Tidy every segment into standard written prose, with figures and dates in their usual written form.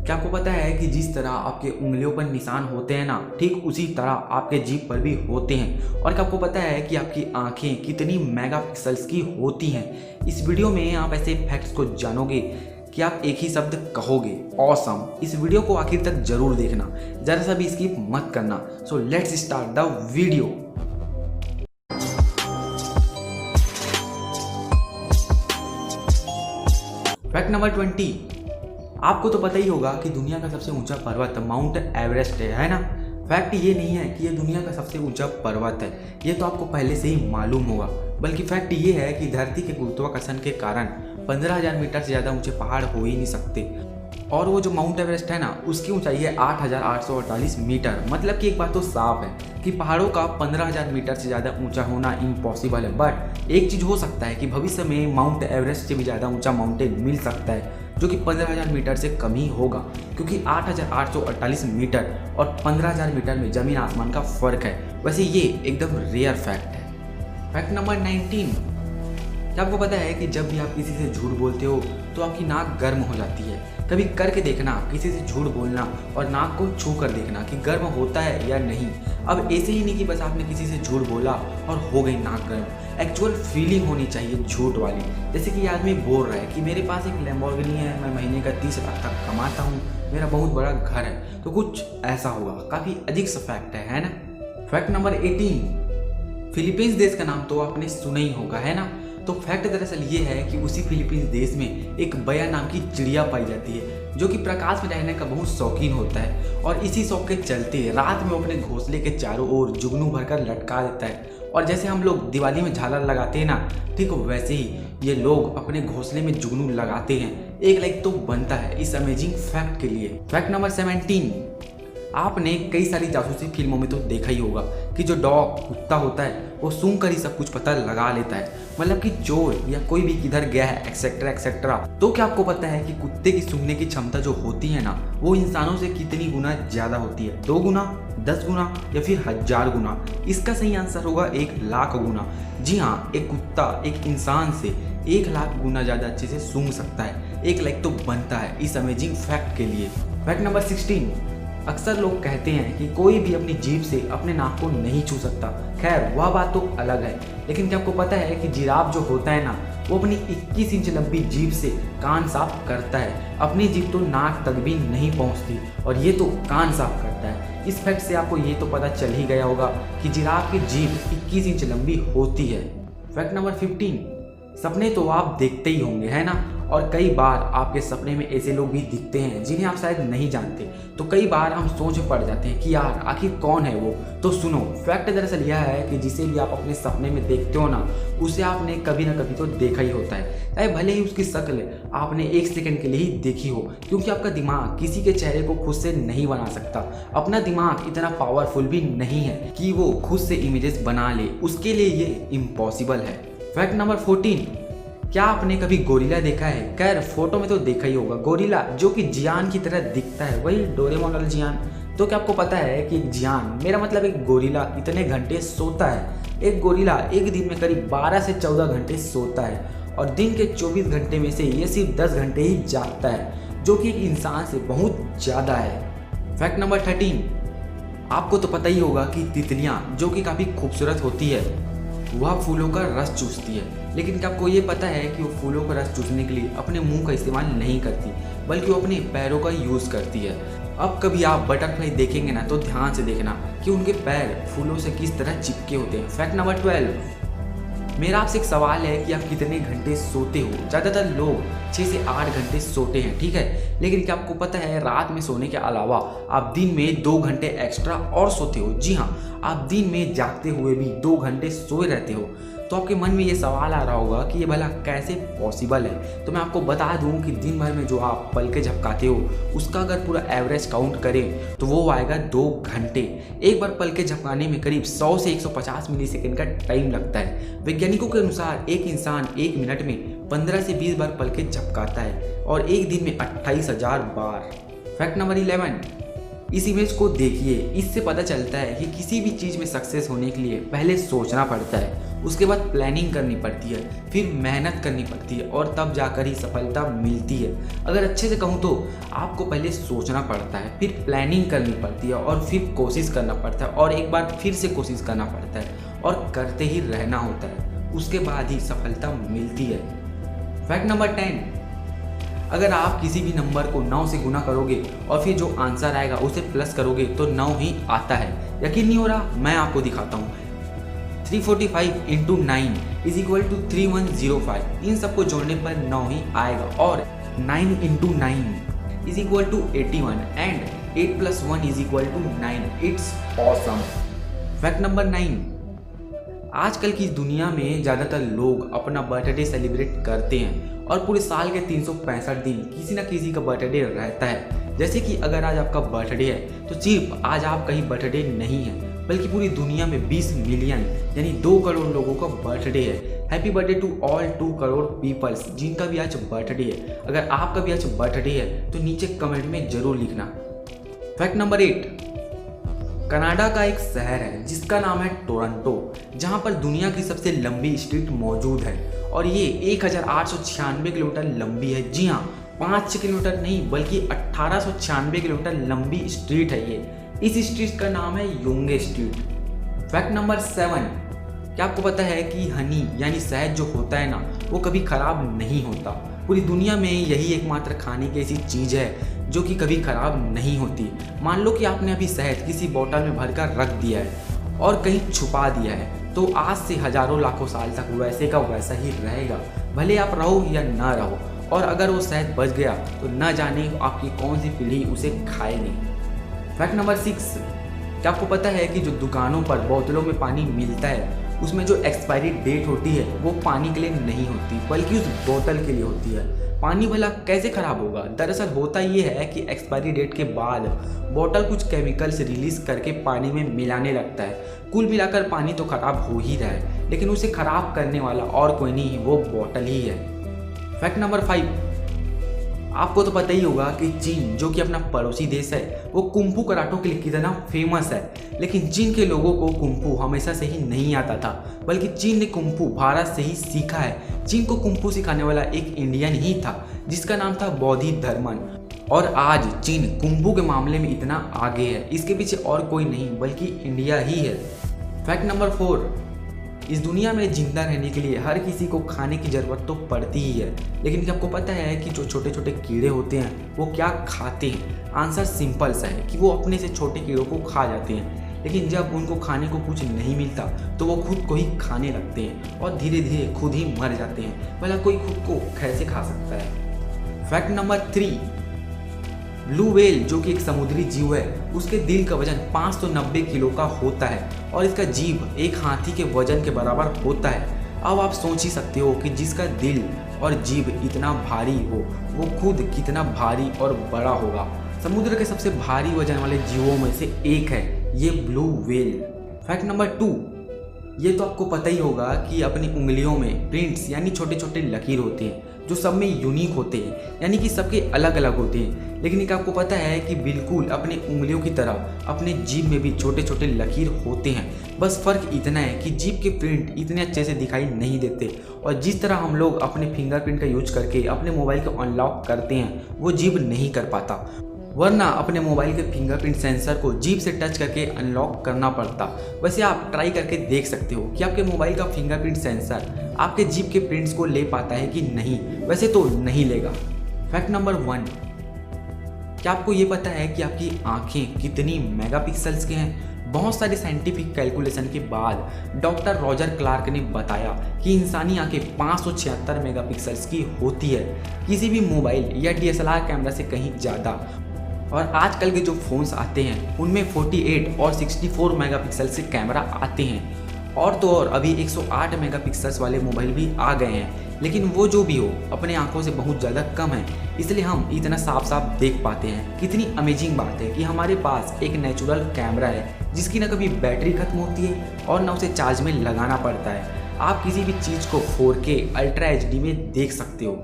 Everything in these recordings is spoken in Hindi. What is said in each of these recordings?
क्या आपको पता है कि जिस तरह आपके उंगलियों पर निशान होते हैं ना, ठीक उसी तरह आपके जीभ पर भी होते हैं। और क्या आपको पता है कि आपकी आंखें कितनी मेगापिक्सल्स की होती हैं। इस वीडियो में आप ऐसे फैक्ट्स को जानोगे कि आप एक ही शब्द कहोगे, ऑसम। इस वीडियो को आखिर तक जरूर देखना, जरा सा भी स्किप मत करना। So let's start the video. Fact number 20। आपको तो पता ही होगा कि दुनिया का सबसे ऊंचा पर्वत माउंट एवरेस्ट है ना। फैक्ट ये नहीं है कि ये दुनिया का सबसे ऊंचा पर्वत है, ये तो आपको पहले से ही मालूम होगा। बल्कि फैक्ट ये है कि धरती के गुरुत्वाकर्षण के कारण 15,000 मीटर से ज़्यादा ऊंचे पहाड़ हो ही नहीं सकते। और वो जो माउंट एवरेस्ट है ना, उसकी ऊंचाई है 8,848 मीटर। मतलब कि एक बात तो साफ है कि पहाड़ों का 15,000 मीटर से ज़्यादा ऊंचा होना इम्पॉसिबल है। बट एक चीज़ हो सकता है कि भविष्य में माउंट एवरेस्ट से भी ज़्यादा ऊंचा माउंटेन मिल सकता है, जो कि 15,000 मीटर से कम ही होगा। क्योंकि 8,848 मीटर और 15,000 मीटर में ज़मीन आसमान का फ़र्क है। वैसे ये एकदम रेयर फैक्ट है। Fact number 19। क्या आपको पता है कि जब भी आप किसी से झूठ बोलते हो तो आपकी नाक गर्म हो जाती है। कभी करके देखना, किसी से झूठ बोलना और नाक को छू कर देखना कि गर्म होता है या नहीं। अब ऐसे ही नहीं कि बस आपने किसी से झूठ बोला और हो गई नाक गर्म। एक्चुअल फीलिंग होनी चाहिए झूठ वाली। जैसे कि आदमी बोल रहा है कि मेरे पास एक लैम्बोर्गिनी है, मैं महीने का 30 लाख तक कमाता हूँ, मेरा बहुत बड़ा घर है। तो कुछ ऐसा होगा। काफ़ी अजीब सा फैक्ट है ना। Fact number 18। फिलीपींस देश का नाम तो आपने सुना ही होगा, है ना। तो फैक्ट दरअसल ये है कि उसी फिलीपींस देश में एक बया नाम की चिड़िया पाई जाती है, जो कि प्रकाश में रहने का बहुत शौकीन होता है। और इसी शौक के चलते रात में वो अपने घोंसले के चारों ओर जुगनू भरकर लटका देता है। और जैसे हम लोग दिवाली में झालर लगाते हैं ना, ठीक वैसे ही ये लोग अपने घोंसले में जुगनू लगाते हैं। एक लाइक तो बनता है इस अमेजिंग फैक्ट के लिए। Fact number 17। आपने कई सारी जासूसी फिल्मों में तो देखा ही होगा कि जो डॉग कुत्ता होता है वो सूंघ कर ही सब कुछ पता लगा लेता है। मतलब कि चोर या कोई भी किधर गया है एक्सेट्रा एक्सेट्रा। तो क्या आपको पता है कि कुत्ते की सूंघने की क्षमता जो होती है ना, वो इंसानों से कितनी गुना ज़्यादा होती है? 2 गुना, 10 गुना या फिर 1000 गुना? इसका सही आंसर होगा 1,00,000 गुना। जी हाँ, एक कुत्ता एक इंसान से 1,00,000 गुना ज़्यादा अच्छे से सूंघ सकता है। एक लाइक तो बनता है इस अमेजिंग फैक्ट के लिए। Fact number 16। अक्सर लोग कहते हैं कि कोई भी अपनी जीभ से अपने नाक को नहीं छू सकता। खैर वह बात तो अलग है, लेकिन क्या आपको पता है कि जिराफ जो होता है ना, वो अपनी 21 इंच लंबी जीभ से कान साफ करता है। अपनी जीभ तो नाक तक भी नहीं पहुंचती और ये तो कान साफ करता है। इस फैक्ट से आपको ये तो पता चल ही गया होगा कि जिराफ की जीभ 21 इंच लंबी होती है। Fact number 15। सपने तो आप देखते ही होंगे, है ना। और कई बार आपके सपने में ऐसे लोग भी दिखते हैं जिन्हें आप शायद नहीं जानते। तो कई बार हम सोच में पड़ जाते हैं कि यार आखिर कौन है वो। तो सुनो, फैक्ट दरअसल यह है कि जिसे भी आप अपने सपने में देखते हो ना, उसे आपने कभी ना कभी तो देखा ही होता है। चाहे भले ही उसकी शक्ल आपने 1 सेकंड के लिए ही देखी हो, क्योंकि आपका दिमाग किसी के चेहरे को खुद से नहीं बना सकता। अपना दिमाग इतना पावरफुल भी नहीं है कि वो खुद से इमेजेस बना ले, उसके लिए ये इम्पॉसिबल है। Fact number 14। क्या आपने कभी गोरिल्ला देखा है? खैर फोटो में तो देखा ही होगा। गोरिल्ला जो कि जियान की तरह दिखता है, वही डोरेमोन वाला जियान। तो क्या आपको पता है कि एक जियान, मेरा मतलब एक गोरिल्ला, कितने घंटे सोता है? एक गोरिल्ला एक दिन में करीब 12 से 14 घंटे सोता है और दिन के 24 घंटे में से ये सिर्फ 10 घंटे ही जागता है, जो कि एक इंसान से बहुत ज़्यादा है। Fact number 13। आपको तो पता ही होगा कि तितलियाँ जो कि काफ़ी खूबसूरत होती है, वह फूलों का रस चूसती है। लेकिन क्या आपको ये पता है कि वो फूलों का रस चूसने के लिए अपने मुंह का इस्तेमाल नहीं करती, बल्कि वो अपने पैरों का यूज़ करती है। अब कभी आप बटरफ्लाई देखेंगे ना, तो ध्यान से देखना कि उनके पैर फूलों से किस तरह चिपके होते हैं। Fact number 12। मेरा आपसे एक सवाल है कि आप कितने घंटे सोते हो? ज़्यादातर लोग 6 से 8 घंटे सोते हैं, ठीक है। लेकिन क्या आपको पता है रात में सोने के अलावा आप दिन में 2 घंटे एक्स्ट्रा और सोते हो? जी हाँ, आप दिन में जागते हुए भी 2 घंटे सोए रहते हो। तो आपके मन में ये सवाल आ रहा होगा कि ये भला कैसे पॉसिबल है। तो मैं आपको बता दूं कि दिन भर में जो आप पलके झपकाते हो, उसका अगर पूरा एवरेज काउंट करें तो वो आएगा 2 घंटे। एक बार पलके झपकाने में करीब 100 से 150 मिली सेकेंड का टाइम लगता है। वैज्ञानिकों के अनुसार एक इंसान 1 मिनट में 15 से 20 बार पलके झपकाता है और एक दिन में 28,000 बार। Fact number 11। इस इमेज को देखिए, इससे पता चलता है कि किसी भी चीज़ में सक्सेस होने के लिए पहले सोचना पड़ता है उसके बाद प्लानिंग करनी पड़ती है, फिर मेहनत करनी पड़ती है और तब जाकर ही सफलता मिलती है। अगर अच्छे से कहूँ तो आपको पहले सोचना पड़ता है, फिर प्लानिंग करनी पड़ती है और फिर कोशिश करना पड़ता है और एक बार फिर से कोशिश करना पड़ता है और करते ही रहना होता है, उसके बाद ही सफलता मिलती है। फैक्ट नंबर 10, अगर आप किसी भी नंबर को 9 से गुना करोगे और फिर जो आंसर आएगा उसे प्लस करोगे तो 9 ही आता है। यकीन नहीं हो रहा? मैं आपको दिखाता हूँ। 345 इंटू 9 इज इक्वल टू 3105। इन सबको जोड़ने पर 9 ही आएगा। और 9 into 9 is equal to 81 and 8 plus 1 is equal to 9। It's awesome. Fact number 9, आजकल की दुनिया में ज़्यादातर लोग अपना बर्थडे सेलिब्रेट करते हैं और पूरे साल के 365 दिन किसी ना किसी का बर्थडे रहता है। जैसे कि अगर आज आपका बर्थडे है तो सिर्फ आज आपका ही बर्थडे नहीं है, बल्कि पूरी दुनिया में 20 मिलियन यानी 2 करोड़ लोगों का बर्थडे है। Happy birthday to all 2 crore peoples जिनका भी आज बर्थडे है। अगर आपका भी आज बर्थडे है तो नीचे कमेंट में जरूर लिखना। फैक्ट नंबर 8, कनाडा का एक शहर है जिसका नाम है टोरंटो, जहां पर दुनिया की सबसे लंबी स्ट्रीट मौजूद है और ये 1896 किलोमीटर लंबी है। जी हाँ, 5 किलोमीटर नहीं बल्कि 1896 किलोमीटर लंबी स्ट्रीट है ये। इस स्ट्रीट का नाम है योंगे स्ट्रीट। फैक्ट नंबर 7, क्या आपको पता है कि हनी यानी शहद जो होता है ना वो कभी खराब नहीं होता। पूरी दुनिया में यही एकमात्र खाने की ऐसी चीज़ है जो कि कभी खराब नहीं होती। मान लो कि आपने अभी शहद किसी बोतल में भरकर रख दिया है और कहीं छुपा दिया है, तो आज से हजारों लाखों साल तक वैसे का वैसा ही रहेगा, भले आप रहो या ना रहो। और अगर वो शहद बच गया तो न जाने आपकी कौन सी पीढ़ी उसे खाएगी। फैक्ट नंबर 6, क्या आपको पता है कि जो दुकानों पर बोतलों में पानी मिलता है उसमें जो एक्सपायरी डेट होती है वो पानी के लिए नहीं होती बल्कि उस बोतल के लिए होती है। पानी भला कैसे खराब होगा? दरअसल होता ये है कि एक्सपायरी डेट के बाद बोतल कुछ केमिकल्स रिलीज करके पानी में मिलाने लगता है। कुल मिलाकर पानी तो खराब हो ही रहा है, लेकिन उसे खराब करने वाला और कोई नहीं, वो बोतल ही है। फैक्ट नंबर 5, आपको तो पता ही होगा कि चीन जो कि अपना पड़ोसी देश है वो कुंफू कराटो के लिए कितना फेमस है। लेकिन चीन के लोगों को कुंफू हमेशा से ही नहीं आता था, बल्कि चीन ने कुंफू भारत से ही सीखा है। चीन को कुंफू सिखाने वाला एक इंडियन ही था जिसका नाम था बोधि धर्मन। और आज चीन कुंफू के मामले में इतना आगे है, इसके पीछे और कोई नहीं बल्कि इंडिया ही है। फैक्ट नंबर 4, इस दुनिया में जिंदा रहने के लिए हर किसी को खाने की ज़रूरत तो पड़ती ही है, लेकिन क्या आपको पता है कि जो छोटे छोटे कीड़े होते हैं वो क्या खाते हैं? आंसर सिंपल सा है कि वो अपने से छोटे कीड़ों को खा जाते हैं, लेकिन जब उनको खाने को कुछ नहीं मिलता तो वो खुद को ही खाने लगते हैं और धीरे धीरे खुद ही मर जाते हैं। भला कोई खुद को कैसे खा सकता है? फैक्ट नंबर 3, ब्लू व्हेल जो कि एक समुद्री जीव है उसके दिल का वजन 590 किलो का होता है और इसका जीभ एक हाथी के वजन के बराबर होता है। अब आप सोच ही सकते हो कि जिसका दिल और जीभ इतना भारी हो वो खुद कितना भारी और बड़ा होगा। समुद्र के सबसे भारी वजन वाले जीवों में से एक है ये ब्लू व्हेल। फैक्ट नंबर 2, ये तो आपको पता ही होगा कि अपनी उंगलियों में प्रिंट्स यानी छोटे छोटे लकीर होते हैं जो सब में यूनिक होते हैं, यानी कि सबके अलग अलग होते हैं। लेकिन एक आपको पता है कि बिल्कुल अपने उंगलियों की तरह अपने जीभ में भी छोटे छोटे लकीर होते हैं। बस फ़र्क इतना है कि जीभ के प्रिंट इतने अच्छे से दिखाई नहीं देते और जिस तरह हम लोग अपने फिंगरप्रिंट का यूज करके अपने मोबाइल को अनलॉक करते हैं वो जीभ नहीं कर पाता, वरना अपने मोबाइल के फिंगरप्रिंट सेंसर को जीभ से टच करके अनलॉक करना पड़ता। वैसे आप ट्राई करके देख सकते हो कि आपके मोबाइल का फिंगरप्रिंट सेंसर आपके जीभ के प्रिंट्स को ले पाता है कि नहीं। वैसे तो नहीं लेगा। फैक्ट नंबर 1, क्या आपको ये पता है कि आपकी आंखें कितनी मेगापिक्सल्स के हैं? बहुत सारे साइंटिफिक कैलकुलेशन के बाद डॉक्टर रॉजर क्लार्क ने बताया कि इंसानी आंखें 576 मेगापिक्सल्स की होती है, किसी भी मोबाइल या DSLR कैमरा से कहीं ज़्यादा। और आजकल के जो फ़ोन्स आते हैं उनमें 48 और 64 मेगापिक्सल से कैमरा आते हैं। और तो और अभी 108 मेगापिक्सल्स वाले मोबाइल भी आ गए हैं, लेकिन वो जो भी हो अपने आंखों से बहुत ज़्यादा कम है, इसलिए हम इतना साफ साफ देख पाते हैं। कितनी अमेजिंग बात है कि हमारे पास एक नेचुरल कैमरा है जिसकी ना कभी बैटरी खत्म होती है और ना उसे चार्ज में लगाना पड़ता है। आप किसी भी चीज़ को 4K अल्ट्रा HD में देख सकते हो।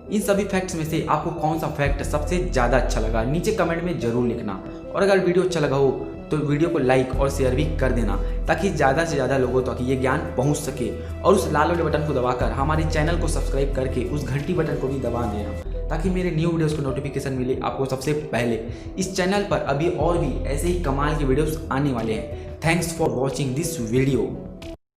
इन सभी फैक्ट्स में से आपको कौन सा फैक्ट सबसे ज़्यादा अच्छा लगा नीचे कमेंट में ज़रूर लिखना। और अगर वीडियो अच्छा लगा हो तो वीडियो को लाइक और शेयर भी कर देना, ताकि ज़्यादा से ज़्यादा लोगों तक ये ज्ञान पहुंच सके। और उस लाल वाले बटन को दबाकर हमारे चैनल को सब्सक्राइब करके उस घंटी बटन को भी दबा देना, ताकि मेरे न्यू वीडियोस को नोटिफिकेशन मिले आपको सबसे पहले। इस चैनल पर अभी और भी ऐसे ही कमाल के वीडियोस आने वाले हैं। Thanks for watching this video.